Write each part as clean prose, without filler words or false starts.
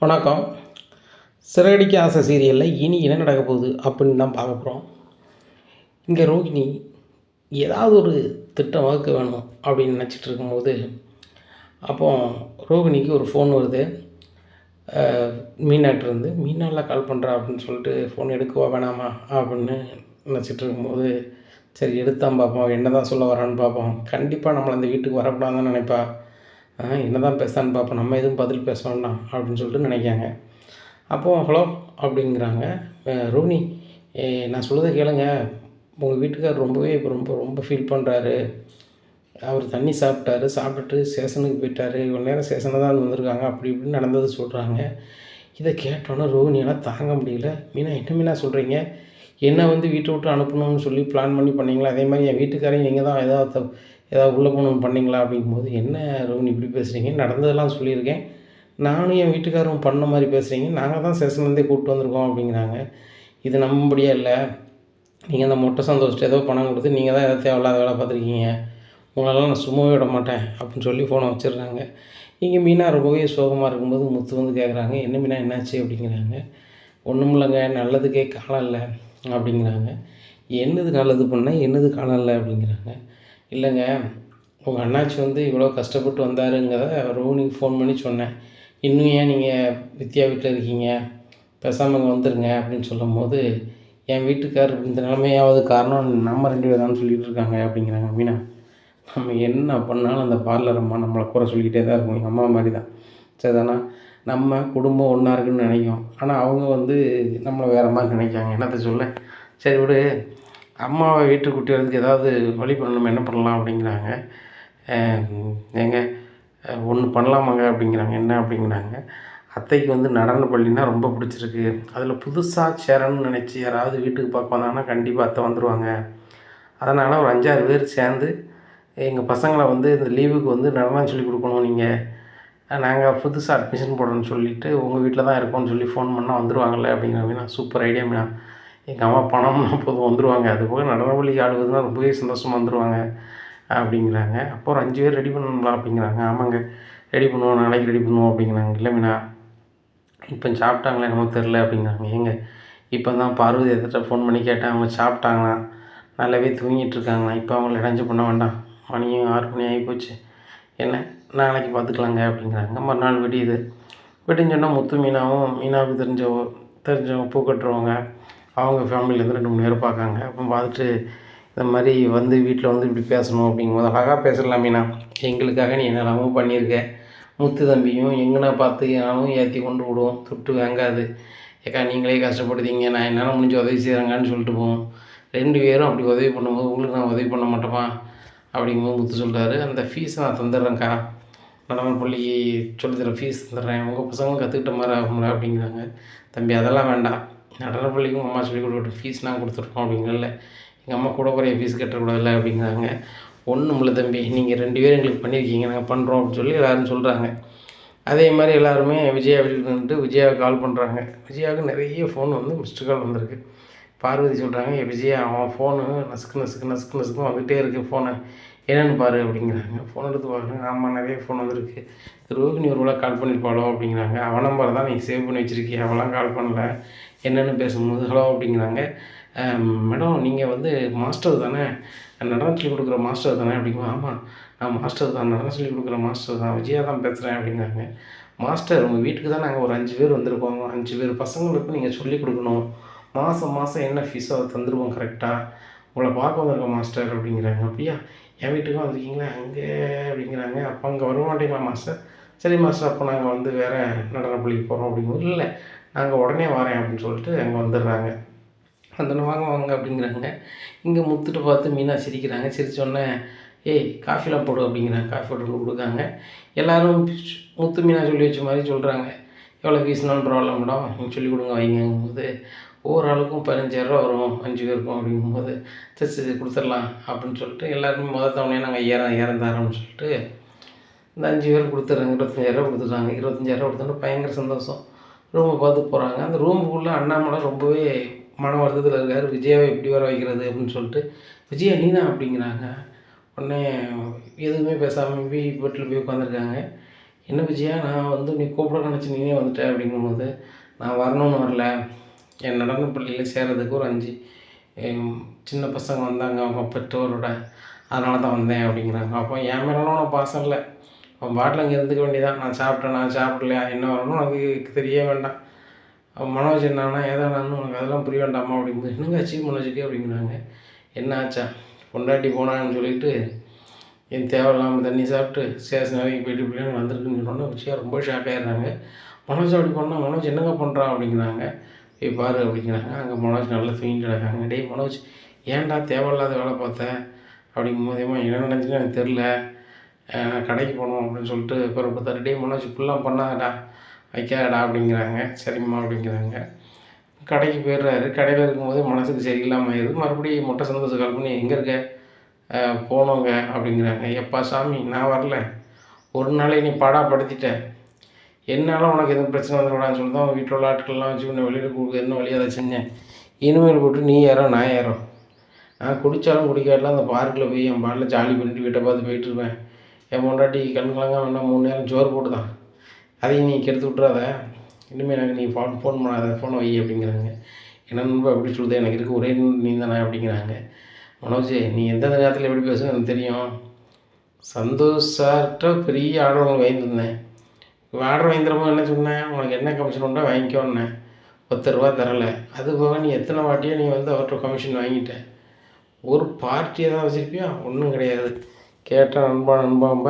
வணக்கம். சிறகடிக்க ஆசை சீரியலில் இனி என்ன நடக்க போகுது அப்படின்னு தான் பார்க்க போகிறோம். இங்கே ரோகிணி ஏதாவது ஒரு திட்டம் வகுக்க வேணும் அப்படின்னு நினச்சிட்டு இருக்கும்போது, அப்போ ரோகிணிக்கு ஒரு ஃபோன் வருது. மீனாட்டிருந்து மீனால கால் பண்ணுறா அப்படின்னு சொல்லிட்டு, ஃபோன் எடுக்கவா வேணாமா அப்படின்னு நினச்சிட்டு இருக்கும்போது, சரி எடுத்தான் பார்ப்போம், என்ன தான் சொல்ல வரான்னு பார்ப்போம். கண்டிப்பாக நம்மளை இந்த வீட்டுக்கு வரக்கூடாதுன்னு நினைப்பா. என்ன தான் பேசுகிறான்னு பார்ப்போம், நம்ம எதுவும் பதில் பேச வேண்டாம் அப்படின்னு சொல்லிட்டு நினைக்காங்க. அப்போது ஹலோ அப்படிங்கிறாங்க. ரோகிணி, நான் சொல்கிறத கேளுங்க. உங்கள் வீட்டுக்காரர் ரொம்பவே இப்போ ரொம்ப ரொம்ப ஃபீல் பண்ணுறாரு. அவர் தண்ணி சாப்பிட்டாரு, சாப்பிட்டுட்டு ஸ்டேஷனுக்கு போயிட்டார். இவ்வளோ நேரம் ஸ்டேஷனில் தான் வந்திருக்காங்க, அப்படி இப்படின்னு நடந்தது சொல்கிறாங்க. இதை கேட்டோன்னே ரோகிணியால் தாங்க முடியல. மீனா, என்ன மீனா சொல்கிறீங்க? என்ன வந்து வீட்டை விட்டு அனுப்பணும்னு சொல்லி பிளான் பண்ணி பண்ணீங்களா? அதே மாதிரி என் வீட்டுக்காரையும் நீங்கள் தான் ஏதாவது உள்ளே போகணுன்னு பண்ணீங்களா? அப்படிங்கும்போது, என்ன ரோகிணி இப்படி பேசுகிறீங்க? நடந்ததெல்லாம் சொல்லியிருக்கேன். நானும் என் வீட்டுக்காரரும் பண்ண மாதிரி பேசுகிறீங்க. நாங்கள் தான் ஸ்டேஷன்லேருந்தே கூப்பிட்டு வந்திருக்கோம் அப்படிங்கிறாங்க. இது நம்பும்படியா இல்லை. நீங்கள் அந்த மொட்டை சந்தோஷத்தை ஏதோ பணம் கொடுத்து நீங்கள் தான் ஏதோ தேவையில்லாத வேலை பார்த்துருக்கீங்க. உங்களெல்லாம் நான் சும்மாவே விட மாட்டேன் அப்படின்னு சொல்லி ஃபோனை வச்சிடுறாங்க. இங்கே மீனா ரொம்பவே சோகமாக இருக்கும்போது முத்து வந்து கேட்குறாங்க, என்ன மீனா என்னாச்சு அப்படிங்கிறாங்க. ஒன்றும் இல்லைங்க, நல்லதுக்கே காலம் இல்லை அப்படிங்கிறாங்க. என்னது நல்லது பண்ணால் என்னது காலம் இல்லை அப்படிங்கிறாங்க. இல்லைங்க, உங்கள் அண்ணாச்சி வந்து இவ்வளோ கஷ்டப்பட்டு வந்தாருங்கிறத ரோஹினிக்கு ஃபோன் பண்ணி சொன்னேன். இன்னும் ஏன் நீங்கள் வித்யா வீட்டில் இருக்கீங்க, பேசாமல் இங்கே வந்துடுங்க அப்படின்னு சொல்லும்போது, என் வீட்டுக்காரர் இந்த நிலைமையாவது காரணம் நம்ம 2 பேர் தான் சொல்லிகிட்டு இருக்காங்க அப்படிங்கிறாங்க மீனா. நம்ம என்ன பண்ணாலும் அந்த பார்லர் அம்மா நம்மளை குறை சொல்லிக்கிட்டே தான் இருக்கும். எங்கள் அம்மா மாதிரி தான். சரிதானா? நம்ம குடும்பம் ஒன்றா இருக்குன்னு நினைக்கும். ஆனால் அவங்க வந்து நம்மளை வேறு மாதிரி நினைக்காங்க. என்னத்தை சொல்ல, சரி விடு, அம்மாவை வீட்டுக்கு கூட்டி வரதுக்கு ஏதாவது வழி பண்ணணும், என்ன பண்ணலாம் அப்படிங்கிறாங்க. ஏங்க ஒன்று பண்ணலாமாங்க அப்படிங்கிறாங்க. என்ன அப்படிங்கிறாங்க. அத்தைக்கு வந்து நடன பள்ளினா ரொம்ப பிடிச்சிருக்கு. அதில் புதுசாக சேரணும்னு நினச்சி யாராவது வீட்டுக்கு பார்க்க வந்தாங்கன்னா கண்டிப்பாக அத்தை வந்துடுவாங்க. அதனால் ஒரு 5-6 பேர் சேர்ந்து எங்கள் பசங்களை வந்து இந்த லீவுக்கு வந்து நடனம் சொல்லிக் கொடுக்கணும். நாங்கள் புதுசாக அட்மிஷன் போடணும்னு சொல்லிவிட்டு உங்கள் வீட்டில் தான் இருக்கோம்னு சொல்லி ஃபோன் பண்ணால் வந்துடுவாங்கள்ல அப்படிங்கிற மீனா. Super idea Meena. எங்கள் அம்மா பணம்னா போதும் வந்துடுவாங்க. அதுபோக நடன பள்ளி ஆடுவதுனால் ரொம்பவே சந்தோஷமாக வந்துடுவாங்க அப்படிங்கிறாங்க. அப்போ ஒரு 5 பேர் ரெடி பண்ணணுங்களா அப்படிங்கிறாங்க. ஆமாங்க, ரெடி பண்ணுவோம், நாளைக்கு ரெடி பண்ணுவோம் அப்படிங்கிறாங்க. இல்லை மீனா, இப்போ சாப்பிட்டாங்களே என்னமோ தெரில அப்படிங்கிறாங்க. ஏங்க, இப்போ தான் பார்வதி எதிர்ட்ட ஃபோன் பண்ணி கேட்டேன், அவங்க சாப்பிட்டாங்களா, நல்லாவே தூங்கிட்டுருக்காங்களா, இப்போ அவங்கள இடைஞ்சு பண்ண வேண்டாம், மணியும் 6 மணி ஆகிப்போச்சு, என்ன நாளைக்கு பார்த்துக்கலாங்க அப்படிங்கிறாங்க. மறுநாள் விடியுது. விடிஞ்சோன்னா முத்து மீனாவும் மீனாவுக்கு தெரிஞ்சவங்க பூ கட்டுறவங்க அவங்க ஃபேமிலியிலேருந்து 2-3 பேர் பார்க்காங்க. அப்போ பார்த்துட்டு, இந்த மாதிரி வந்து வீட்டில் வந்து இப்படி பேசணும் அப்படிங்கும்போது, அழகாக பேசலாம் மீனா, எங்களுக்காக நீ என்னெல்லாமோ பண்ணியிருக்க, முத்து தம்பியும் எங்கன்னா பார்த்து என்னாலும் ஏற்றி கொண்டு விடுவோம், தொட்டு வாங்காது, ஏக்கா நீங்களே கஷ்டப்படுத்தீங்க, நான் என்னால் முடிஞ்ச உதவி செய்கிறேங்கன்னு சொல்லிட்டு போவோம். 2 பேரும் அப்படி உதவி பண்ணும்போது உங்களுக்கு நான் உதவி பண்ண மாட்டோமா அப்படிங்கும்போது முத்து சொல்கிறாரு, அந்த ஃபீஸை நான் தந்துடுறேன்க்கா, நடன பள்ளிக்கு சொல்லித்தர ஃபீஸ் தந்துடுறேன், உங்கள் பசங்களும் கற்றுக்கிட்ட மாதிரி ஆகும்ல அப்படிங்கிறாங்க. தம்பி அதெல்லாம் வேண்டாம், நடன பள்ளிக்கும் அம்மா சொல்லிக் கொடுக்கட்டும், ஃபீஸ் நான் கொடுத்துருக்கோம் அப்படிங்கிறல, எங்கள் அம்மா கூட குறைய ஃபீஸ் கட்டக்கூடாதுல்ல அப்படிங்கிறாங்க. ஒன்றும் இல்லை தம்பி, நீங்கள் 2 பேரும் எங்களுக்கு பண்ணியிருக்கீங்க, நாங்கள் பண்ணுறோம் அப்படின்னு சொல்லி எல்லோரும் சொல்கிறாங்க. அதே மாதிரி எல்லாருமே விஜயா வீட்டுக்கு வந்துட்டு விஜயாவுக்கு கால் பண்ணுறாங்க. விஜயாவுக்கு நிறைய ஃபோன் வந்து மிஸ்டு கால் வந்திருக்கு. பார்வதி சொல்கிறாங்க, விஜயா அவன் ஃபோனு நசுக்கு நசுக்கு நசுக்கு நசுக்கு வந்துகிட்டே இருக்குது, ஃபோனு என்னென்னு பாரு அப்படிங்கிறாங்க. ஃபோன் எடுத்து பார்க்குறாங்க, ஆமாம் நிறைய ஃபோன் வந்திருக்கு, ரோகிணி ஒரு வேளை கால் பண்ணியிருப்பாளோ அப்படிங்கிறாங்க. அவன் நம்பரை தான் நீங்கள் சேவ் பண்ணி வச்சுருக்கீங்க, அவளாம் கால் பண்ணல, என்னென்னு பேசும்போது ஹலோ அப்படிங்கிறாங்க. மேடம் நீங்கள் வந்து மாஸ்டர் தானே, நடனம் சொல்லிக் கொடுக்குற மாஸ்டர் தானே அப்படிங்கும்போது, ஆமாம் நான் மாஸ்டர் தான், நடனம் சொல்லிக் கொடுக்குற மாஸ்டர் தான், விஜயா தான் பேசுகிறேன் அப்படிங்கிறாங்க. மாஸ்டர் உங்கள் வீட்டுக்கு தான் நாங்கள் ஒரு 5 பேர் வந்திருக்கோம், 5 பேர் பசங்களுக்கு நீங்கள் சொல்லிக் கொடுக்கணும், மாதம் என்ன ஃபீஸோ அதை தந்துடுவோம் கரெக்டாக, உங்களை பார்க்க வந்திருக்கோம் மாஸ்டர் அப்படிங்கிறாங்க. அப்படியா, என் வீட்டுக்கும் வந்திருக்கீங்களா அங்கே அப்படிங்கிறாங்க. அப்போ அங்கே வர மாட்டீங்களா மாஸ்டர்? சரி மாஸ்டர், அப்போ நாங்கள் வந்து வேறு நடன பள்ளிக்கு போகிறோம் அப்படிங்கும்போது, இல்லை நாங்கள் உடனே வரேன் அப்படின்னு சொல்லிட்டு அங்கே வந்துடுறாங்க. வந்தோடனே வாங்க அப்படிங்கிறாங்க. இங்கே முத்துட்டு பார்த்து மீனா சிரிக்கிறாங்க. சிரித்தோடனே, ஏய் காஃபிலாம் போடு அப்படிங்கிறாங்க. காஃபி போட்டு கொடுக்காங்க. எல்லோரும் முத்து மீனா சொல்லி வச்ச மாதிரி சொல்கிறாங்க, எவ்வளோ ஃபீஸ்னாலும் பரவாயில்ல மேடம், நீங்கள் சொல்லிக் கொடுங்க வைங்கும்போது, ஒவ்வொரு ஆளுக்கும் 15,000 வரும் 5 பேருக்கும் அப்படிங்கும்போது, சரி கொடுத்துடலாம் அப்படின்னு சொல்லிட்டு எல்லாருமே முதல் தவணையாக நாங்கள் 5000 தரோம்னு சொல்லிட்டு இந்த 5 பேர் கொடுத்துட்றாங்க. 25,000 கொடுத்துட்றாங்க. 25,000 கொடுத்தோன்னே பயங்கர சந்தோஷம். ரூமை பார்த்து போகிறாங்க. அந்த ரூமுக்குள்ளே அண்ணாமலை ரொம்பவே மன வருத்தத்தில் இருக்கார். விஜயாவை எப்படி வர வைக்கிறது அப்படின்னு சொல்லிட்டு, விஜயா நீனா அப்படிங்கிறாங்க. உடனே எதுவுமே பேசாமல் வீட்டில் போய் உட்காந்துருக்காங்க. என்ன விஜயா, நான் வந்து நீ கூப்பிட நினச்சி நீனே வந்துட்ட அப்படிங்கும்போது, நான் வரணும்னு வரல. என் நடன பள்ளியில் சேர்றதுக்கு ஒரு 5 சின்ன பசங்க வந்தாங்க அவங்க பெற்றோரோட. அதனால தான் வந்தேன் அப்படிங்கிறாங்க. அப்போ என் மேலலாம் உனக்கு பாசம் இல்லை. அவன் பாட்டில் அங்கே இருந்துக்க வேண்டியதான். நான் சாப்பிட்டேன், நான் சாப்பிடலையா, என்ன வரணும் உனக்கு தெரிய வேண்டாம். அவன் மனோஜ் என்னான்னா ஏதானான்னு உனக்கு அதெல்லாம் புரிய வேண்டாமா அப்படிங்கும்போது, என்னங்க ஆச்சு மனோஜுக்கு அப்படிங்கிறாங்க. என்ன ஆச்சா, பொண்டாட்டி போனான்னு சொல்லிட்டு என் தேவையில்லாமல் தண்ணி சாப்பிட்டு ஸ்டேஷன் வரைக்கும் போயிட்டு இப்படின்னு வந்திருக்குன்னு சொன்னோன்னே விஷயம் ரொம்ப ஷாக் ஆகிடுறாங்க. மனோஜ் அப்படி பண்ணால் மனோஜ் என்னங்க பண்ணுறான் அப்படிங்கிறாங்க. போய் பாரு அப்படிங்கிறாங்க. அங்கே மனோஜ் நல்லா தூங்கிட்டு கிடக்காங்க. டேய் மனோஜ், ஏன்டா தேவையில்லாத வேலை பார்த்தேன் அப்படிங்கும்போது, என்ன நினச்சின்னு எனக்கு தெரில, நான் கடைக்கு போகணும் அப்படின்னு சொல்லிட்டு புறப்பட்டாரு. டேய் மனோஜ், இப்படிலாம் பண்ணாதடா, வைக்காதடா அப்படிங்கிறாங்க. சரிம்மா அப்படிங்கிறாங்க. கடைக்கு போயிடுறாரு. கடையில் இருக்கும்போது மனசுக்கு சரியில்லாமல் ஆயிடுது. மறுபடியும் மொட்டை சந்தோஷம் கால் பண்ணி, எங்கே இருக்க, போனோங்க அப்படிங்கிறாங்க. எப்பா சாமி, நான் வரல, ஒரு நாளை நீ பாடாப்படுத்திட்ட, என்னால் உனக்கு எதுவும் பிரச்சனை வந்துடக்கூடாதுன்னு சொல்லி தான் வீட்டில் உள்ள ஆட்கள்லாம் வச்சு உன்னை வெளியில் கொடுக்க என்ன வழியாக அதை செஞ்சேன். இனிமேல் போட்டு நீ யாரோ நான் யாரோ, நான் குடித்தாலும் குடிக்காட்டலாம் அந்த பார்க்கில் போய் என் பாட்டில் ஜாலி பண்ணிட்டு வீட்டை பார்த்து போயிட்டுருப்பேன். என் பொண்டாட்டி கண்கலங்க வேண்டாம் 3 நேரம் சோறு போட்டு தான், அதையும் நீ கெடுத்து விட்றாத, இனிமேல் எனக்கு நீ ஃபோன் பண்ணாத, ஃபோனை வை அப்படிங்கிறாங்க. என்ன நண்பா எப்படி சொல்லுது, எனக்கு இருக்க ஒரே நீ தானே அப்படிங்கிறாங்க. மனோஜ், நீ எந்தெந்த நேரத்தில் எப்படி பேசுன்னு எனக்கு தெரியும். சந்தோஷ் சார்கிட்ட பெரிய ஆர்டர் உங்களுக்கு வாங்கியிருந்தேன். ஆர்டர் வாங்கிக்கிறப்போ என்ன சொன்னேன், உனக்கு என்ன கமிஷன் உண்டோ வாங்கிக்கோன்னேன். 10 ரூபா தரலை. அது போக நீ எத்தனை வாட்டியோ நீ வந்து அவர்கிட்ட கமிஷன் வாங்கிட்ட. ஒரு பார்ட்டியை தான் வச்சுருப்பியா, ஒன்றும் கிடையாது. கேட்டால் நண்பாம்ப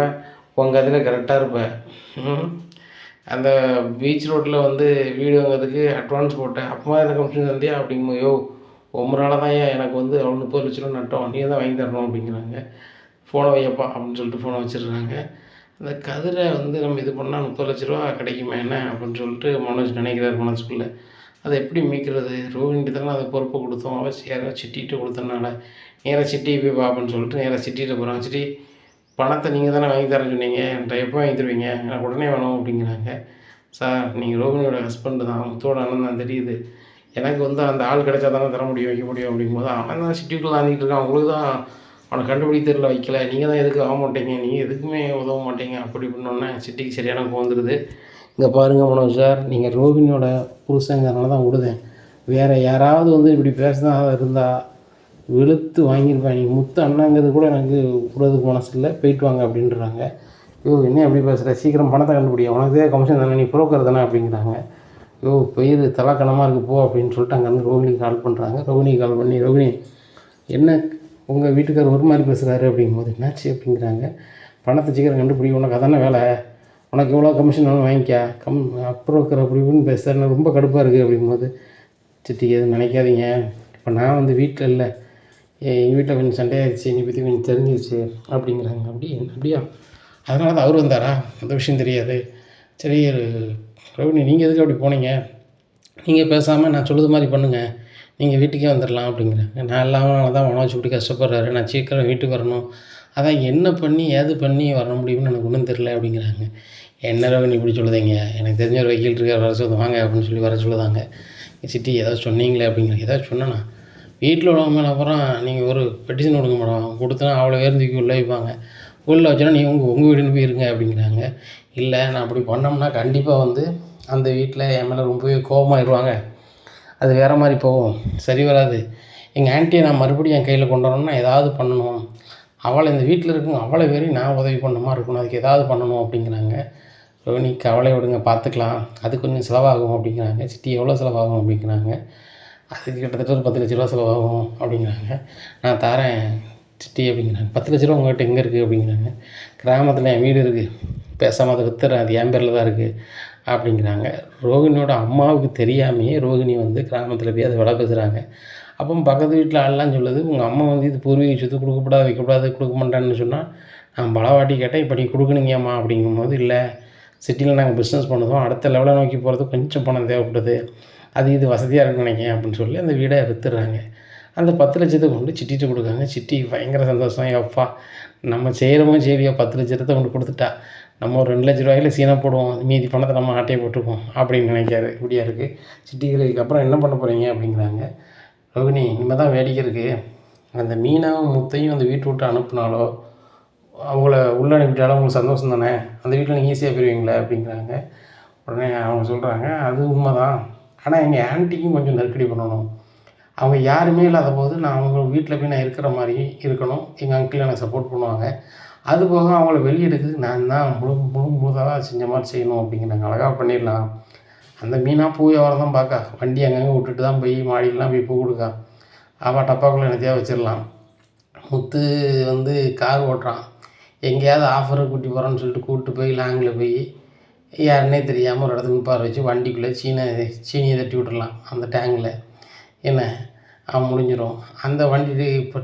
உங்கள் அதில் கரெக்டாக இருப்பேன். அந்த பீச் ரோட்டில் வந்து வீடு வாங்கிறதுக்கு அட்வான்ஸ் போட்டேன், அப்போ அதில் கமிஷன் தந்தியா அப்படிங்கும்போது, யோ உங்களால தான் எனக்கு வந்து அவள் 30 லட்ச ரூபா நட்டோம், நீ தான் வாங்கி தரணும் அப்படிங்கிறாங்க. ஃபோனை வையப்பா அப்படின்னு சொல்லிட்டு ஃபோனை வச்சிடுறாங்க. அந்த கதிரை வந்து நம்ம இது பண்ணால் 30 லட்ச ரூபா கிடைக்குமா என்ன அப்படின்னு சொல்லிட்டு மனோஜ் நினைக்கிறார் மனசுக்குள்ளே. அதை எப்படி மீட்கிறது, ரோஹிணிட்டு தானே அதை பொறுப்பை கொடுத்தோம், அவள் யாராவது சிட்டிகிட்டு கொடுத்தனால நேராக சிட்டியை போய் பார்ப்பேன்னு சொல்லிட்டு நேராக சிட்டிகிட்ட போகிறாங்க. சிட்டி, பணத்தை நீங்கள் தானே வாங்கி தரேன்னு சொன்னீங்க, என்கிட்ட எப்போ வாங்கி தருவீங்க, எனக்கு உடனே வேணும் அப்படிங்கிறாங்க. சார், நீங்கள் ரோஹிணியோட ஹஸ்பண்டு தான், முத்தோட அண்ணன் தான், தெரியுது, எனக்கு வந்து அந்த ஆள் கிடைச்சா தானே தர முடியும், வைக்க முடியும் அப்படிங்கும்போது, அவன் தான் சிட்டிக்குள்ளே தாண்டிகிட்டு இருக்கான், உங்களுக்கு தான் அவனை கண்டுபிடிக்க தெரியல, வைக்கல, நீங்கள் தான் எதுக்கு ஆக மாட்டீங்க, நீங்கள் எதுக்குமே உதவ மாட்டீங்க அப்படி இப்படின்னோடனே சிட்டிக்கு சரியான வந்துடுது. இங்கே பாருங்கள் மனோஜ் சார், நீங்கள் ரோஹிணியோட புருஷங்கிறனால தான் விடுதேன், வேறு யாராவது வந்து இப்படி பேசுதான் இருந்தால் வெளுத்து வாங்கியிருப்பேன். நீங்கள் முத்து அண்ணாங்கிறது கூட எனக்கு விடுறதுக்கு மனசு இல்லை, போயிட்டு வாங்க அப்படின்றாங்க. என்ன எப்படி பேசுகிற, சீக்கிரம் பணத்தை கண்டுபிடியா, உனக்கு கமிஷன் தானே, நீ புரோக்கர் தானே அப்படிங்கிறாங்க. பெயிர் தலக்கணமாக இருக்குது போ அப்படின்னு சொல்லிட்டு அங்கேருந்து ரோஹிணிக்கு கால் பண்ணுறாங்க. ரோஹிணிக்கு கால் பண்ணி, ரோஹிணி என்ன உங்கள் வீட்டுக்காரர் ஒரு மாதிரி பேசுகிறாரு அப்படிங்கும்போது, என்னாச்சு அப்படிங்கிறாங்க. பணத்தை சீக்கிரம் கண்டுபிடி, உனக்கு அதானே வேலை, உனக்கு எவ்வளோ கமிஷன் வேணும் வாங்கிக்கா, புரோக்கர் அப்படி இப்படின்னு பேசுகிறேன், ரொம்ப கடுப்பாக இருக்குது அப்படிங்கும்போது, சிட்டி எதுவும் நினைக்காதீங்க, இப்போ நான் வந்து வீட்டில் இல்லை, எங்கள் வீட்டில் கொஞ்சம் சண்டையாகிடுச்சு, என்னை பற்றி கொஞ்சம் தெரிஞ்சிருச்சு அப்படிங்கிறாங்க. அப்படியா, அதனால தான் அவர் வந்தாரா, அந்த விஷயம் தெரியாது. சரி ரோஹிணி, நீங்கள் எதுக்கு அப்படி போனீங்க, நீங்கள் பேசாமல் நான் சொல்லுது மாதிரி பண்ணுங்கள், நீங்கள் வீட்டுக்கே வந்துடலாம் அப்படிங்கிறாங்க. நான் இல்லாமல் தான் மனோஜ் இப்படி கஷ்டப்படுறாரு, நான் சீக்கிரம் வீட்டுக்கு வரணும், அதான் என்ன பண்ணி ஏது பண்ணி வர முடியும்னு எனக்கு ஒன்றும் தெரில அப்படிங்கிறாங்க. என்ன ரோஹிணி இப்படி சொல்லுதீங்க, எனக்கு தெரிஞ்ச ஒரு வக்கீல் இருக்கார், வர சொல்லுது வாங்க அப்படின்னு சொல்லி வர சொல்லுதாங்க. சிட்டி ஏதாவது சொன்னீங்களே அப்படிங்கிறாங்க. ஏதாவது சொன்னேண்ணா, வீட்டில் உள்ளவங்க மேலே அப்புறம் நீங்கள் ஒரு பெட்டிஷன் கொடுங்க மேடம், கொடுத்தா அவ்வளோ பேர் தூக்கி உள்ளே வைப்பாங்க, உள்ளே வச்சோன்னா நீங்கள் உங்கள் வீடுன்னு போயிருங்க அப்படிங்கிறாங்க. இல்லை, நான் அப்படி பண்ணோம்னா கண்டிப்பாக வந்து அந்த வீட்டில் என் மேலே ரொம்பவே கோபமாகிடுவாங்க, அது வேறு மாதிரி போகும், சரி வராது. எங்கள் ஆன்ட்டியை நான் மறுபடியும் என் கையில் கொண்டு வரணும்னா ஏதாவது பண்ணணும், அவளை இந்த வீட்டில் இருக்குங்க அவளை வெறி நான் உதவி பண்ண மாதிரி இருக்கணும், அதுக்கு ஏதாவது பண்ணணும் அப்படிங்கிறாங்க. ரோஹிணி, கவலை விடுங்க, பார்த்துக்கலாம், அது கொஞ்சம் செலவாகும் அப்படிங்கிறாங்க. சிட்டி எவ்வளோ செலவாகும் அப்படிங்கிறாங்க. அதுக்கு கிட்டத்தட்ட ஒரு 10 லட்ச ரூபா செலவாகும் அப்படிங்கிறாங்க. நான் தரேன் சிட்டி அப்படிங்கிறாங்க. 10 லட்ச ரூபா உங்கள்கிட்ட எங்கே இருக்குது அப்படிங்கிறாங்க. கிராமத்தில் என் வீடு இருக்குது, பேசாமல் அதை விற்றுறேன், அது என் பேரில் தான் இருக்குது அப்படிங்கிறாங்க. ரோஹிணியோட அம்மாவுக்கு தெரியாமையே ரோஹிணி வந்து கிராமத்தில் போய் அதை விலை பேசுகிறாங்க. அப்போ பக்கத்து வீட்டில் ஆள்லாம் சொல்லுது, உங்கள் அம்மா வந்து இது பூர்வீக சொத்து கொடுக்கப்படாது, வைக்கக்கூடாது, கொடுக்க மாட்டேன்னு சொன்னால் நான் பலவாட்டி கேட்டேன், இப்போ நீ கொடுக்கணுங்கம்மா அப்படிங்கும்போது, இல்லை சிட்டியில் நாங்கள் பிஸ்னஸ் பண்ணுறோம், அடுத்த லெவலை நோக்கி போகிறது கொஞ்சம் பணம் தேவைப்படுது, அது இது வசதியாக இருக்குன்னு நினைக்கிறேன் அப்படின்னு சொல்லி அந்த வீடை விற்றுறாங்க. அந்த 10 லட்சத்தை கொண்டு சிட்டிகிட்ட கொடுக்காங்க. சிட்டி பயங்கர சந்தோஷம், அப்பா நம்ம செய்கிறோமோ சரியா 10 லட்சத்தை கொண்டு கொடுத்துட்டா, நம்ம ஒரு 2 லட்ச ரூபாயில் சீனை போடுவோம், மீதி பணத்தை நம்ம ஆட்டையை போட்டுக்குவோம் அப்படின்னு நினைக்காரு. இப்படியா இருக்குது சிட்டிக்கு. இதுக்கப்புறம் என்ன பண்ண போகிறீங்க அப்படிங்கிறாங்க. ரோஹிணி, இனிமேல் தான் வேடிக்கை இருக்குது, அந்த மீனாவும் முத்தையும் அந்த வீட்டை விட்டு அனுப்புனாலோ அவங்கள உள்ளே அனுப்பிட்டாலும் உங்களுக்கு சந்தோஷம் தானே, அந்த வீட்டில் நீங்கள் ஈஸியாக போயிருவீங்களே அப்படிங்கிறாங்க. உடனே அவங்க சொல்கிறாங்க, அது உண்மை தான், ஆனால் எங்கள் ஆன்ட்டிக்கும் கொஞ்சம் நெருக்கடி பண்ணணும். அவங்க யாருமே இல்லாத போது நான் அவங்க வீட்டில் போய் நான் இருக்கிற மாதிரி இருக்கணும். எங்கள் அங்கிள் எனக்கு சப்போர்ட் பண்ணுவாங்க. அதுபோக அவங்கள வெளியே எடுக்கிறதுக்கு நான் தான் முழுதாக செஞ்ச மாதிரி செய்யணும் அப்படிங்கிறாங்க. அழகாக பண்ணிடலாம். அந்த மீனா பூ வியாபாரம் தான் பார்க்கா. வண்டி அங்கங்கே விட்டுட்டு தான் போய் மாடியெல்லாம் போய் பூ கொடுக்கா. அவள் டப்பாக்குள்ளே என்னத்தையா வச்சிடலாம். முத்து வந்து கார் ஓட்டுறான். எங்கேயாவது ஆஃபரை கூட்டி போகிறோன்னு சொல்லிட்டு கூப்பிட்டு போய் லாங்கில் போய் யாருன்னே தெரியாமல் ஒரு இடத்துல நிற்பார வச்சு வண்டிக்குள்ளே சீனியை தட்டி விட்டுடலாம் அந்த டேங்கில். என்ன முடிஞ்சிடும். அந்த வண்டி இப்போ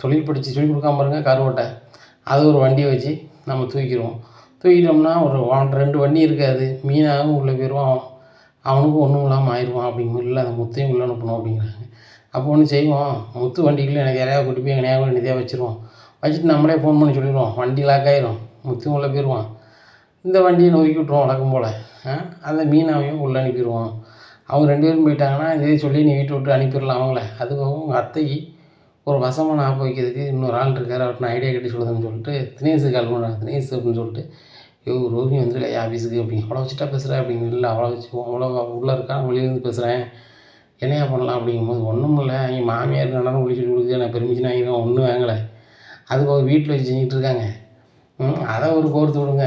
தொழில் படித்து சொல்லிக் கொடுக்காம பாருங்க கார் ஓட்ட, அது ஒரு வண்டியை வச்சு நம்ம தூக்கிட்டோம்னா ஒரு 2 வண்டி இருக்காது. மீனாகவும் உள்ளே போயிடுவான், அவனுக்கும் ஒன்றும் இல்லாமல் ஆயிடுவான். அப்படிங்கும்போது இல்லை, அந்த முத்தையும் உள்ளே அனுப்பணும் அப்படிங்கிறாங்க. அப்போ ஒன்று செய்வோம், முத்து வண்டிக்குள்ளே எனக்கு யாரையாவது கூட்டி போய் எங்கனையாவது நிதியாக வச்சுருவோம். வச்சுட்டு நம்மளே ஃபோன் பண்ணி சொல்லிடுவோம், வண்டி லாக் ஆயிரும், முத்தும் உள்ளே போயிடுவான். இந்த வண்டியை நொறுக்கி விட்ருவோம் வழக்கம் போல். அந்த மீனாவையும் உள்ளே அனுப்பிடுவோம். அவங்க 2 பேரும் போயிட்டாங்கன்னா இதே சொல்லி நீ வீட்டை விட்டு அனுப்பிடலாம் அவங்கள. அதுபோக உங்கள் அத்தைக்கு ஒரு வசமான ஆப்ப வைக்கிறதுக்கு இன்னொரு ஆள் இருக்கார், அவர்கிட்ட நான் ஐடியா கேட்டு சொல்லுதுன்னு சொல்லிட்டு தினேஷுக்கு கால் பண்ணுறாங்க. தினேஷ் அப்படின்னு சொல்லிட்டு, ரோஹிணி வந்துடல ஆஃபீஸுக்கு அப்படிங்க. அவ்வளோ வச்சுட்டா பேசுகிறேன் அப்படிங்க. இல்லை அவ்வளோ வச்சு அவ்வளோ உள்ளே இருக்கா, வெளியிலேருந்து பேசுகிறேன், என்னையா பண்ணலாம் அப்படிங்கும்போது, ஒன்றும் இல்லை, எங்கள் மாமியார் நடனம் ஒளி சொல்லி கொடுக்குது, நான் பெர்மிஷன் வாங்கிடுவேன், ஒன்றும் வாங்கலை. அதுபோக வீட்டில் வச்சு செஞ்சுட்டு இருக்காங்க. அதை ஒரு கோர்த்து விடுங்க.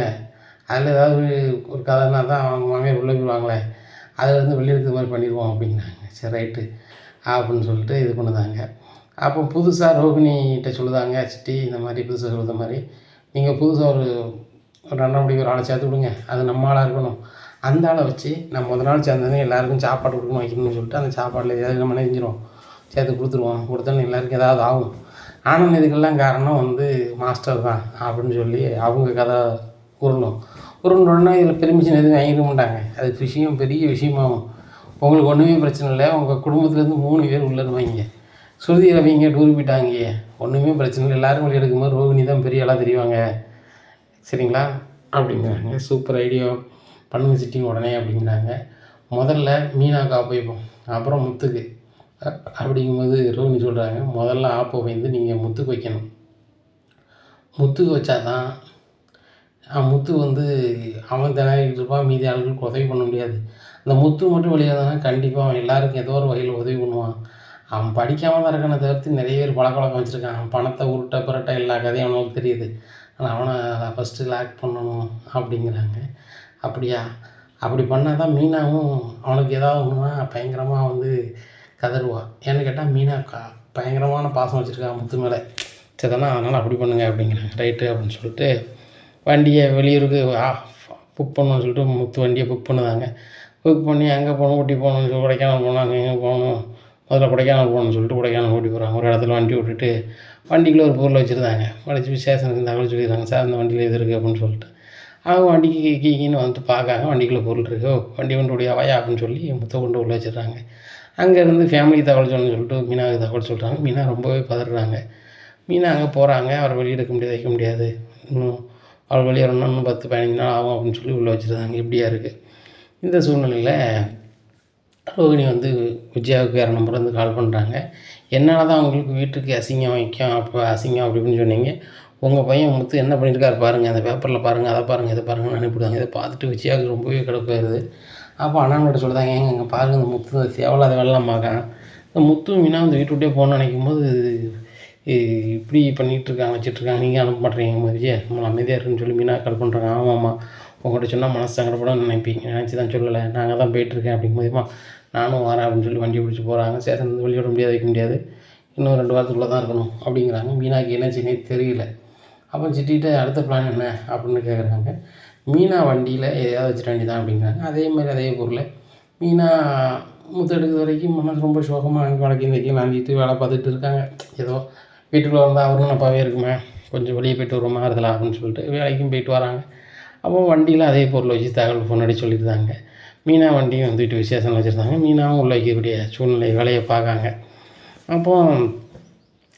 அதில் ஏதாவது ஒரு கதைன்னா தான் அவங்க மாமியார் உள்ளே போயிடுவாங்களே, அதில் வந்து வெளியே இருக்கிற மாதிரி பண்ணிடுவோம் அப்படிங்கிறாங்க. சரி ரைட்டு அப்படின்னு சொல்லிட்டு இது பண்ணுதாங்க. அப்போ புதுசாக ரோகிணிகிட்ட சொல்லுதாங்க, சிட்டி இந்த மாதிரி புதுசாக சொல்லுற மாதிரி நீங்கள் புதுசாக ஒரு நடனப்படிக்கு ஒரு ஆளை சேர்த்து விடுங்க, அது நம்ம ஆளாக இருக்கணும். அந்த ஆளை வச்சு நான் முதல் நாள் சேர்ந்தோன்னே எல்லாேருக்கும் சாப்பாடு கொடுக்கணும் வைக்கணும்னு சொல்லிட்டு அந்த சாப்பாட்டில் ஏதாவது நம்ம செஞ்சிடும் சேர்த்து கொடுத்துருவோம். கொடுத்தோன்னே எல்லாேருக்கும் ஏதாவது ஆகும். ஆனால் இதுக்கெல்லாம் காரணம் வந்து மாஸ்டர் தான் அப்படின்னு சொல்லி அவங்க கதை உருண்டோடனே இதில் பெர்மிஷன் எதுவும் வாங்கிட மாட்டாங்க. அது பெரிய விஷயமாகும். உங்களுக்கு ஒன்றுமே பிரச்சனை இல்லை, உங்கள் குடும்பத்துலேருந்து 3 பேர் உள்ளே இருவாங்க. ஸ்ருதி ரவிங்க டூர் போயிட்டாங்க, ஒன்றுமே பிரச்சனை இல்லை, எல்லோரும் வெளியே எடுக்கும்போது ரோகிணி தான் பெரிய ஆளாக தெரிவாங்க, சரிங்களா அப்படிங்கிறாங்க. சூப்பர் ஐடியா பண்ணுங்க சிட்டி உடனே அப்படிங்கிறாங்க. முதல்ல மீனாவுக்கு ஆப் வைப்போம், அப்புறம் முத்துக்கு. அப்படிங்கும்போது ரோகிணி சொல்கிறாங்க, முதல்ல ஆப்பை வந்து நீங்கள் முத்துக்கு வைக்கணும். முத்துக்கு வச்சா தான் முத்து வந்து அவன் திணறிக்கிட்டு இருப்பான், மீதி ஆளுகளுக்கு உதவி பண்ண முடியாது. அந்த முத்து மட்டும் வெளியே தானே கண்டிப்பாக அவன் எல்லாருக்கும் ஏதோ ஒரு வகையில் உதவி பண்ணுவான். அவன் படிக்காமல் தான் இருக்கானே தவிர்த்து நிறைய பேர் பழக்கம் வச்சுருக்கான். அவன் பணத்தை உருட்ட புரட்ட எல்லா கதையும் அவனுக்கு தெரியுது. ஆனால் அவனை ஃபஸ்ட்டு லாக் பண்ணணும் அப்படிங்கிறாங்க. அப்படியா, அப்படி பண்ணால் தான் மீனாவும் அவனுக்கு ஏதாவது ஒன்றுனா பயங்கரமாக வந்து கதறுவாள். ஏன்னு கேட்டால் மீனா பயங்கரமான பாசம் வச்சுருக்கா முத்து மேலே. சரி தானே, அதனால் அப்படி பண்ணுங்க அப்படிங்கிறாங்க. ரைட்டு அப்படின்னு சொல்லிட்டு வண்டியை வெளியூருக்கு புக் பண்ணணும்னு சொல்லிட்டு முத்து வண்டியை புக் பண்ணுதாங்க. புக் பண்ணி அங்கே போகணும், ஊட்டி போகணும்னு சொல்லி கொடைக்கானல் போகணும், அங்கே எங்கே போகணும், முதல்ல கொடைக்கானல் போகணும்னு சொல்லிட்டு கொடைக்கானல் ஓட்டி போகிறாங்க. ஒரு இடத்துல வண்டி விட்டுட்டு வண்டிக்குள்ளே ஒரு பொருளை வச்சுருந்தாங்க. வளைச்சி ஸ்டேஷனுக்கு தகவல் சொல்லிடுறாங்க, சார் இந்த வண்டியில் இது இருக்குது அப்படின்னு சொல்லிட்டு. அவங்க வண்டிக்கு கீக்கின்னு வந்துட்டு பார்க்காங்க, வண்டிக்குள்ளே பொருள் இருக்குது, வண்டி கொண்டு ஓடியா வாயா அப்படின்னு சொல்லி முத்தை கொண்டு உள்ள வச்சிடுறாங்க. அங்கேருந்து ஃபேமிலி தகவல் சொல்லணும்னு சொல்லிட்டு மீனாவுக்கு தகவல் சொல்கிறாங்க. மீனா ரொம்பவே பதறாங்க. மீனா அங்கே போகிறாங்க, அவரை வெளியே எடுக்க முடியாது, வைக்க முடியாது, இன்னும் அவர் வெளியே வரணும்னா இன்னும் 10-15 நாள் ஆகும் அப்படின்னு சொல்லி உள்ளே வச்சுருந்தாங்க. இப்படியா இருக்குது. இந்த சூழ்நிலையில் ரோகிணி வந்து விஜயாவுக்கு வேறு நம்பர்லேருந்து கால் பண்ணுறாங்க. என்னால் தான் அவங்களுக்கு வீட்டுக்கு அசிங்கம் வைக்கும், அப்போ அசிங்கம் அப்படி இப்படின்னு சொன்னீங்க, உங்கள் பையன் முத்து என்ன பண்ணியிருக்காரு பாருங்கள், அந்த பேப்பரில் பாருங்கள், அதை பாருங்கள், இதை பாருங்கன்னு அனுப்பிவிடுவாங்க. இதை பார்த்துட்டு விஜயாவுக்கு ரொம்பவே கடுப்பாயிருது. அப்போ அண்ணாங்கிட்ட சொல்லுதாங்க, ஏங்க இங்கே பாருங்கள், இந்த முத்து தேவையில்லாத வேலைலாம் பார்க்கான், இந்த முத்து மீனா அந்த வீட்டு விட்டே போகணுன்னு நினைக்கும் போது இப்படி பண்ணிகிட்ருக்காங்க, வச்சிட்ருக்காங்க, நீங்கள் அனுப்ப மாட்டேறீங்க விஜயா, நம்மளை அமைதியாக இருக்குன்னு சொல்லி மீனா கால் பண்ணுறாங்க. ஆமாம்மா, உங்கள்கிட்ட சொன்னால் மனசு சங்கடப்படும் நினைப்பீங்க, நினச்சி தான் சொல்லலை, நாங்கள் தான் போயிட்டுருக்கேன் அப்படிங்கும்போதுமா நானும் வரேன் அப்படின்னு சொல்லி வண்டியை பிடிச்சி போகிறாங்க. ஸ்டேஷன் வெளியே விட முடியாது, வைக்க முடியாது, இன்னும் 2 வாரத்துக்குள்ளே தான் இருக்கணும் அப்படிங்கிறாங்க. மீனாக்கு என்ன செய்யனே தெரியல. அப்போ சிட்டிகிட்ட அடுத்த பிளான் என்ன அப்படின்னு கேட்குறாங்க. மீனா வண்டியில் எதையாவது வச்சிட வேண்டியதான் அப்படிங்கிறாங்க. அதேமாதிரி அதே பொருளை மீனா முத்து எடுக்கிற வரைக்கும் மனசு ரொம்ப சோகமாக அங்கே வழக்கையும் தைக்கும் வாங்கிட்டு வேலை பார்த்துட்டு இருக்காங்க. ஏதோ வீட்டுக்குள்ளே வந்தால் அவரும் நப்பாவே இருக்குமே, கொஞ்சம் வெளியே போய்ட்டு வருமா இருக்கலாம் அப்படின்னு சொல்லிட்டு வேலைக்கும் போயிட்டு வராங்க. அப்போ வண்டியில் அதே பொருளை வச்சு தகவல் ஃபோன் அடி சொல்லியிருந்தாங்க. மீனா வண்டியும் வந்து வீட்டு விசேஷம் வச்சுருந்தாங்க. மீனாவும் உள்ள வைக்கக்கூடிய சூழ்நிலை வேலையை பார்க்காங்க. அப்போது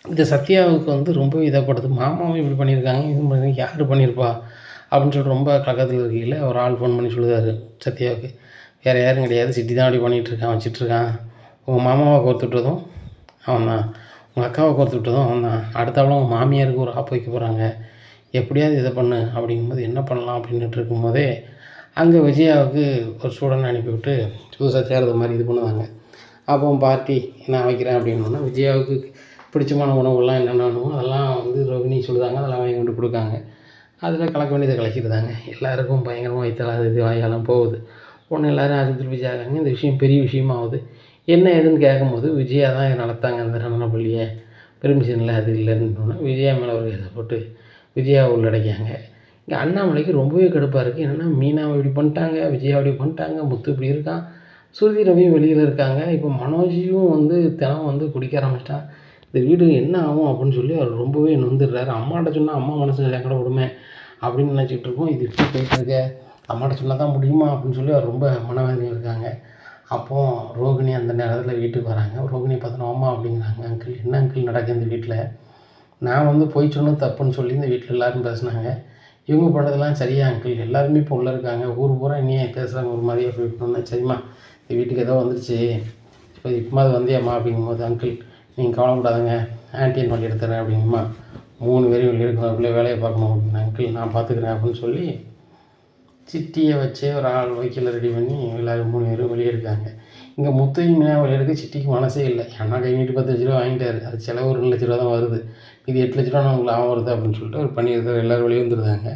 இந்த சத்யாவுக்கு வந்து ரொம்ப இதைப்படுது, மாமாவும் இப்படி பண்ணியிருக்காங்க, இது பண்ணி யார் பண்ணியிருப்பா அப்படின்னு சொல்லிட்டு ரொம்ப கலக்கத்தில் இருக்கையில் ஒரு ஆள் ஃபோன் பண்ணி சொல்லுதார் சத்யாவுக்கு, வேறு யாரும் கிடையாது, சிட்டி தான் அப்படி பண்ணிகிட்ருக்கான், வச்சிட்ருக்கான், உங்கள் மாமாவை கோர்த்து விட்டதும் அவன் தான், உங்கள் அக்காவை கோர்த்து விட்டதும் அவன் தான், அடுத்தாலும் உங்கள் மாமியாருக்கு ஒரு ஆப் வைக்க போகிறாங்க, எப்படியாவது இதை பண்ணு அப்படிங்கும்போது என்ன பண்ணலாம் அப்படின்னுட்டு இருக்கும்போதே அங்கே விஜயாவுக்கு ஒரு ஸ்டூடெண்ட் அனுப்பிவிட்டு புதுசாக சேர்றது மாதிரி இது பண்ணுவாங்க. அப்போ பார்ட்டி நான் வைக்கிறேன் அப்படின்னோன்னா விஜயாவுக்கு பிடிச்சமான உணவுகள்லாம் என்னென்னமோ அதெல்லாம் வந்து ரோகிணி சொல்லுதாங்க. அதெல்லாம் வாங்கி கொண்டு கொடுக்காங்க. அதில் கலக்க வேண்டியதை கலக்கிடுதாங்க. எல்லாருக்கும் பயங்கரமாக வயிற்றால அது இது வாயெல்லாம் போகுது. உடனே எல்லோரும் ஆஸ்பத்திரி போய் சேர்க்காங்க. இந்த விஷயம் பெரிய விஷயமாகுது. என்ன ஏதுன்னு கேட்கும்போது விஜயா தான் இதை நடத்தாங்க அந்த நடனப்பள்ளியை, பெர்மிஷன் அது இல்லைன்னொன்னே விஜயா மேலே ஒரு கேஸை போட்டு விஜயாவை உள்ளடைக்காங்க. இங்கே அண்ணாமலைக்கு ரொம்பவே கடுப்பாக இருக்குது. என்னென்னா மீனாவை இப்படி பண்ணிட்டாங்க, விஜயாவை இப்படி பண்ணிட்டாங்க, முத்து இப்படி இருக்கான், ஸ்ருதி ரவியும் வெளியில் இருக்காங்க. இப்போ மனோஜியும் வந்து தினம் வந்து குடிக்க ஆரம்பிச்சிட்டான். இந்த வீடு என்ன ஆகும் அப்படின்னு சொல்லி அவர் ரொம்பவே நொந்துடுறாரு. அம்மாட்ட சொன்னால் அம்மா மனசு சங்கடப்படுமே அப்படின்னு நினச்சிட்டு இருக்கோம். இது இப்படி போயிட்டுருக்க, அம்மாட்ட சொன்னால் தான் முடியுமா அப்படின்னு சொல்லி அவர் ரொம்ப மனவேதனையில் இருக்காங்க. அப்போது ரோகிணி அந்த நேரத்தில் வீட்டுக்கு வராங்க. ரோகிணியை பார்த்தோன்னா அம்மா அப்படிங்கிறாங்க. அங்கிள் என்ன அங்கிள் நடக்குது இந்த வீட்டில்? நான் வந்து பொய் சொன்னது தப்புன்னு சொல்லி இந்த வீட்டில் எல்லோரும் பேசுனாங்க. இவங்க பண்ணதெல்லாம் சரியா அங்கிள்? எல்லாருமே இப்போ உள்ளே இருக்காங்க. ஊர் பூரா இனியே பேசுகிறாங்க ஒரு மாதிரியே போயிட்டோன்னே, சரிம்மா இந்த வீட்டுக்கு ஏதோ வந்துருச்சு, இப்போ அது வந்தியாம்மா அப்படிங்கும்போது, அங்கிள் நீங்கள் கவலைப்படாதங்க, ஆன்ட்டியன் வழி எடுத்துறேன் அப்படிங்கம்மா, 3 பேரையும் வெளியே எடுக்கணும், வேலையை பார்க்கணும் அப்படின்னு. அங்கிள் நான் பார்த்துக்கிறேன் அப்படின்னு சொல்லி சிட்டியை வச்சு ஒரு ஆள் வைக்கல ரெடி பண்ணி எல்லோரும் 3 பேரும் வெளியே எடுக்காங்க. இங்கே முத்தையும் மீனா வெளியே எடுக்க சிட்டிக்கு மனசே இல்லை. அண்ணா கை நீட்டு 10 லட்ச ரூபா வாங்கிட்டாரு. அது செலவு ஒரு 2 லட்ச ரூபா தான் வருது. இது 8 லட்ச ரூபா நமக்கு லாபம் வருது அப்படின்னு சொல்லிட்டு அவர் பண்ணியிருந்தார். எல்லோரும் வெளியே வந்துருந்தாங்க.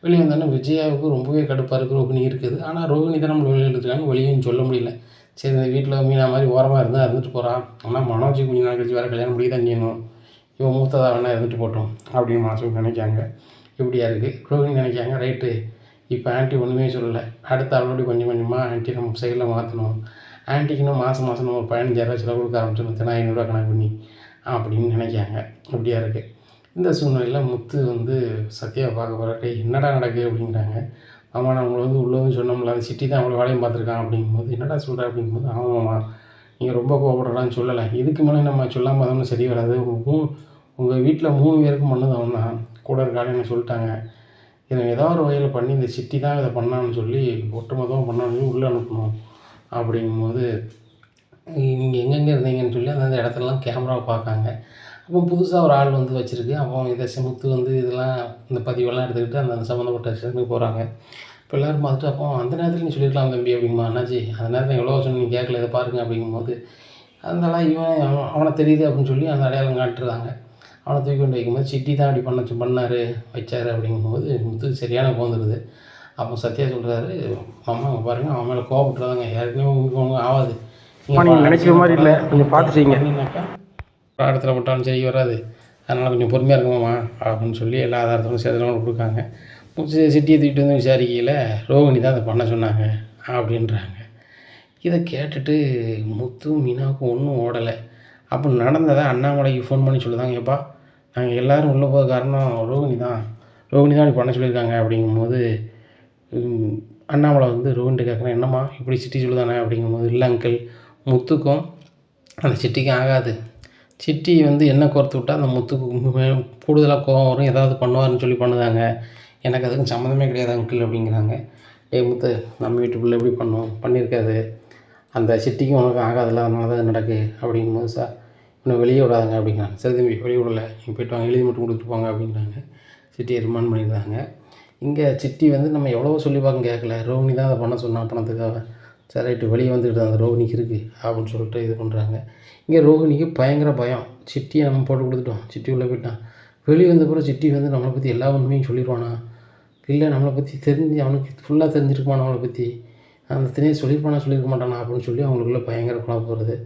வெளியே வந்தோடனே விஜயாவுக்கு ரொம்பவே கடுப்பாக இருக்குது. ரோகிணி இருக்குது. ஆனால் ரோகிணி தான் நம்மளை வெளியே எடுத்துருக்காங்க, வெளியும் சொல்ல முடியல. சரி இந்த வீட்டில் மீனா மாதிரி ஓரமாக இருந்தால் இருந்துட்டு போகிறான். ஆனால் மனோஜி கொஞ்சம் நாள் கழிச்சு வேறு கல்யாணம் முடிக்க தான் செய்யணும். இவன் மூத்ததாக வேணா இருந்துட்டு போட்டோம் அப்படின்னு மனசு நினைக்காங்க. இப்படியா இருக்குது. ரோகிணி நினைக்காங்க, ரைட்டு இப்போ ஆன்ட்டி ஒன்றுமே சொல்லலை, அடுத்து அவளோட கொஞ்சம் கொஞ்சமாக ஆன்ட்டி நம்ம சைடில் மாற்றணும். ஆன்ட்டிக்குன்னு மாதம் நம்ம ஒரு 15,000 செலவு கொடுக்க ஆரம்பிச்சிடணும், தினம் 500 கணக்கு பண்ணி அப்படின்னு நினைக்காங்க. இப்படியா இருக்குது. இந்த சூழ்நிலையில் முத்து வந்து சத்யாவை பார்க்க போகிறாரு. என்னடா நடக்குது அப்படிங்கிறாங்க. ஆமாம் நான் உங்களை வந்து உள்ளே வந்து சொன்னோம்ல, அந்த சிட்டி தான் அவ்வளோ வேலையும் பார்த்துருக்கான் அப்படிங்கும்போது, என்னடா சொல்கிற அப்படிங்கும்போது, ஆமாம்மா நீங்கள் ரொம்ப கோவப்படுறான்னு சொல்லலை, இதுக்கு மேலே நம்ம சொல்லாமல் அதொன்றும் சரி வராது. உங்கள் வீட்டில் 3 பேருக்கும் பண்ணது அவன் தான், கூட இருக்கான்னு எனக்கு சொல்லிட்டாங்க. இதை ஏதாவது ஒரு வகையில் பண்ணி இந்த சிட்டி தான் இதை பண்ணான்னு சொல்லி ஒட்டுமொத்தமாக பண்ணான்னு சொல்லி உள்ளே அனுப்பணும் அப்படிங்கும்போது, நீங்கள் எங்கெங்கே இருந்தீங்கன்னு சொல்லி அந்தந்த இடத்துலலாம் கேமராவை பார்க்காங்க. அப்போ புதுசாக ஒரு ஆள் வந்து வச்சுருக்கு. அப்போ இதை முத்து வந்து இதெல்லாம் இந்த பதிவெல்லாம் எடுத்துக்கிட்டு அந்த சம்மந்தப்பட்ட ஸ்டேஷனுக்கு போகிறாங்க. இப்போ எல்லோரும் பார்த்துட்டு, அப்போ அந்த நேரத்தில் நீ சொல்லியிருக்கலாம் தம்பி அப்படிங்குமா, அண்ணாச்சி அந்த நேரத்தில் எவ்வளோ சொன்ன நீ கேட்கல, இதை பாருங்க அப்படிங்கும்போது, அதனால இவன் அவனை தெரியுது அப்படின்னு சொல்லி அந்த அடையாளம் காட்டுறாங்க. அவனை தூக்கி கொண்டு வைக்கும்போது சிட்டி தான் அப்படி பண்ணார் வச்சார் அப்படிங்கும்போது முத்து சரியான கோந்துருது. அப்போ சத்யா சொல்கிறாரு, அம்மா அங்கே பாருங்கள் அவன் மேலே கோவப்பட்டுறாங்க, ஏற்கனவே உங்களுக்கு ஆகாது, நீங்கள் நினைக்கிற மாதிரி இல்லை, கொஞ்சம் பார்த்து செய்யுங்கன்னாக்கா இடத்துல போட்டாலும் சரி வராது, அதனால் கொஞ்சம் பொறுமையாக இருக்குமாம்மா அப்படின்னு சொல்லி எல்லா ஆதாரத்தோடும் சேர்த்துலாம் கொடுக்காங்க. சிட்டியை தூக்கிட்டு வந்து விசாரிக்கையில் ரோகிணி தான் அதை பண்ண சொன்னாங்க அப்படின்றாங்க. இதை கேட்டுட்டு முத்து மீனாவுக்கும் ஒன்றும் ஓடலை. அப்போ நடந்ததை அண்ணாமலைக்கு ஃபோன் பண்ணி சொல்லுதாங்க, ஏப்பா நாங்கள் எல்லோரும் உள்ளே போக காரணம் ரோகிணி தான் அப்படி பண்ண சொல்லியிருக்காங்க அப்படிங்கும்போது, அண்ணாமலை வந்து ரோகிணிட்ட கேட்குறேன், என்னம்மா இப்படி சிட்டி சொல்லுதானே அப்படிங்கும்போது, இல்லை அங்கிள் முத்துக்கும் அந்த சிட்டிக்கும் ஆகாது, சிட்டி வந்து என்ன கோர்த்து விட்டால் அந்த முத்துக்கு கூடுதலாக கோவம் வரும், ஏதாவது பண்ணுவார்னு சொல்லி பண்ணுதாங்க, எனக்கு அதுக்கும் சம்மந்தமே கிடையாது அங்கிள் அப்படிங்கிறாங்க. முத்து நம்ம வீட்டுக்குள்ளே எப்படி பண்ணியிருக்காது, அந்த சிட்டிக்கும் உனக்கு ஆகாதில்ல, அதனால தான் நடக்கு அப்படிங்கும்போது, சார் இன்னும் வெளியே விடாதாங்க அப்படிங்கிறாங்க. சரி தம்பி வெளியே விடலை, நீங்கள் போய்ட்டு வாங்க, எழுதி மட்டும் கொடுத்துட்டு போங்க அப்படிங்கிறாங்க. சிட்டியை ரிமாண்ட் பண்ணியிருந்தாங்க. இங்கே சிட்டி வந்து நம்ம எவ்வளவோ சொல்லி பார்க்க கேட்கல, ரோகிணி தான் அதை பண்ண சொன்னான் பணத்துக்காக, சரி ரைட்டு வெளியே வந்துக்கிட்டு அந்த ரோகிணிக்கு இருக்குது அப்படின்னு சொல்லிட்டு இது பண்ணுறாங்க. இங்கே ரோகிணிக்கு பயங்கர பயம், சிட்டியை நம்ம போட்டு கொடுத்துட்டோம், சிட்டி உள்ளே போயிட்டான், வெளியே வந்த பிறகு சிட்டி வந்து நம்மளை பற்றி எல்லா உண்மையும் சொல்லிடுவானா, இல்லை நம்மளை பற்றி தெரிஞ்சு அவனுக்கு ஃபுல்லாக தெரிஞ்சிருக்குமா நம்மளை பற்றி, அந்த தினையை சொல்லியிருக்க மாட்டானா அப்படின்னு சொல்லி அவங்களுக்குள்ள பயங்கர குழப்பம் வருது.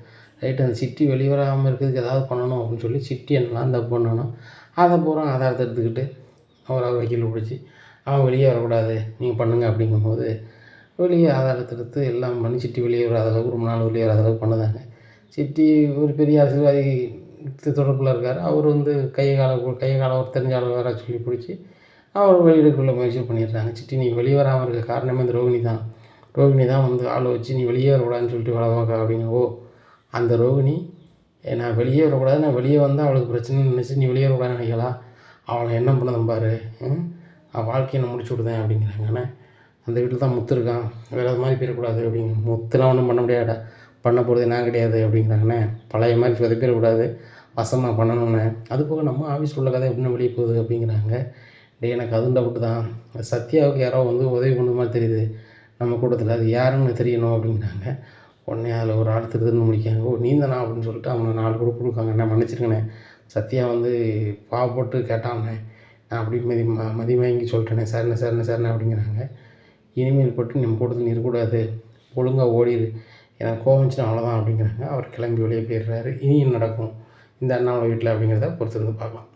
ரைட்டு அந்த சிட்டி வெளியே வராமல் இருக்கிறதுக்கு ஏதாவது பண்ணணும் அப்படின்னு சொல்லி சிட்டி என்னெல்லாம் தப்பு பண்ணணும் அதை பூரா ஆதாரத்தை எடுத்துக்கிட்டு அவரால் வக்கீல் பிடிச்சி அவன் வெளியே வரக்கூடாது நீங்கள் பண்ணுங்கள் அப்படிங்கும்போது வெளியே ஆதாரத்தை எடுத்து எல்லாம் பண்ணி சிட்டி வெளியே வராத அளவுக்கு ரொம்ப நாள் வெளியே வராத அளவுக்கு பண்ணுதாங்க. சிட்டி ஒரு பெரிய அரசியல்வாதி தொடர்பில் இருக்கார். அவர் வந்து கையை கால ஒரு தெரிஞ்ச ஆள் வேற சொல்லி பிடிச்சி அவர் வெளியிடக்குள்ள முயற்சி பண்ணிடுறாங்க. சிட்டி நீ வெளியே வராமல் இருக்க காரணமே இந்த ரோகிணி தான் வந்து ஆளை வச்சு நீ வெளியே வரக்கூடாதுன்னு சொல்லிட்டு வேலை பார்க்க அப்படிங்க. ஓ அந்த ரோகிணி நான் வெளியே வரக்கூடாது, நான் வெளியே வந்தால் அவளுக்கு பிரச்சனைன்னு நினச்சி நீ வெளியே வரக்கூடாதுன்னு நினைக்கலாம், அவளை என்ன பண்ணதும் பாரு, அவள் வாழ்க்கையை நான் முடிச்சு விடுதேன் அப்படிங்கிறாங்க. ஆனால் அந்த வீட்டில் தான் முத்து இருக்கான், வேறு அது மாதிரி போயிடக்கூடாது அப்படிங்க. முத்துலாம் ஒன்றும் பண்ண முடியாதா, பண்ண போகிறது நான் கிடையாது அப்படிங்கிறாங்கண்ணே. பழைய மாதிரி சொதப்பிடக்கூடாது, வசமாக பண்ணணும்னே. அது போக நம்ம ஆஃபீஸ் உள்ள கதை எப்படின்னு வெளியே போகுது அப்படிங்கிறாங்க. டேய் எனக்கு அதுவும் டவுட்டு தான். சத்யாவுக்கு யாரோ வந்து உதவி பண்ண மாதிரி தெரியுது நம்ம கூட்டத்தில். அது யாருன்னு தெரியணும் அப்படிங்கிறாங்க. உடனே அதில் ஒரு ஆள் திருதிருன்னு முழிக்காங்க. ஓ நீ தானா அப்படின்னு சொல்லிட்டு அவங்க 4 கொடுக்காங்க. அண்ணே மன்னிச்சிருங்கண்ணே. சத்யா வந்து பாவப்பட்டு கேட்டாண்ணே. நான் அப்படி மதி வாங்கி சொல்லிட்டேனே சரிண்ணே சரிண்ணே சரிண்ணே அப்படிங்கிறாங்க. இனிமேல் பட்டு நம்ம கூட்டத்தில் நீ இருக்கக்கூடாது. ஒழுங்கா ஓடிரு. எனக்கு கோவம் வந்துச்சுன்னா அவ்வளோதான் அப்படிங்கிறாங்க. அவர் கிளம்பி வெளியே போயிடுறாரு. இனி என்ன நடக்கும் இந்த அண்ணாவோட வீட்டில் அப்படிங்கிறத பொறுத்திருந்து பார்க்கலாம்.